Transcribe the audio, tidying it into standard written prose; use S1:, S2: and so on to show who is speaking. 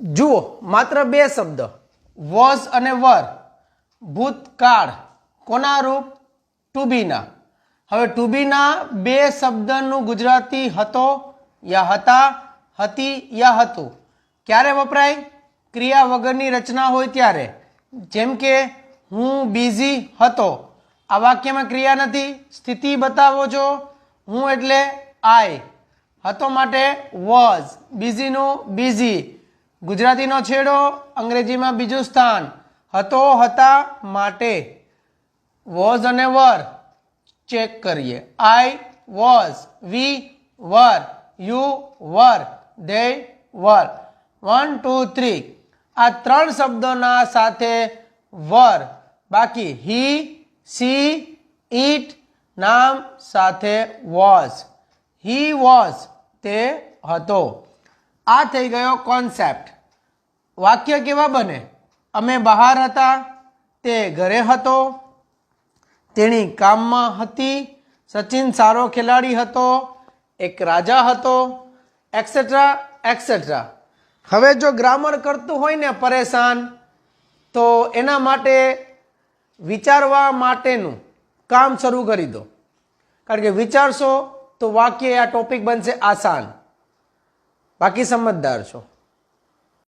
S1: જુઓ માત્ર બે શબ્દ વોઝ અને વર ભૂતકાળ કોના રૂપ ટુ બી ના. હવે ટુ બી ના બે શબ્દનું ગુજરાતી હતો યા હતા, હતી યા હતું ક્યારે વપરાય? ક્રિયા વગરની રચના હોય ત્યારે. જેમ કે હું બિઝી હતો, આ વાક્યમાં ક્રિયા નથી, સ્થિતિ બતાવો છો. હું એટલે આઈ, હતો માટે વોઝ, બિઝીનું બિઝી, ગુજરાતીનો છેડો અંગ્રેજીમાં બીજું સ્થાન, હતો હતા માટે. વોઝ અને વર ચેક કરીએ. I was, we were, you were, they were. 1 2 3 આ ત્રણ શબ્દોના સાથે વર, બાકી હી, સી, ઇટ નામ સાથે વોઝ. હી વોઝ તે હતો. આ થઈ ગયો કોન્સેપ્ટ. વાક્ય કેવા બને? અમે બહાર હતા, તે ઘરે હતો, તેણી કામમાં હતી, સચિન સારો ખેલાડી હતો, એક રાજા હતો, એક્સેટ્રા એક્સેટ્રા. હવે જો ગ્રામર કરતું હોય ને પરેશાન, તો એના માટે વિચારવા માટેનું કામ શરૂ કરી દો. કારણ કે વિચારશો તો વાક્ય આ ટોપિક બનશે આસાન. બાકી સમજદાર છો.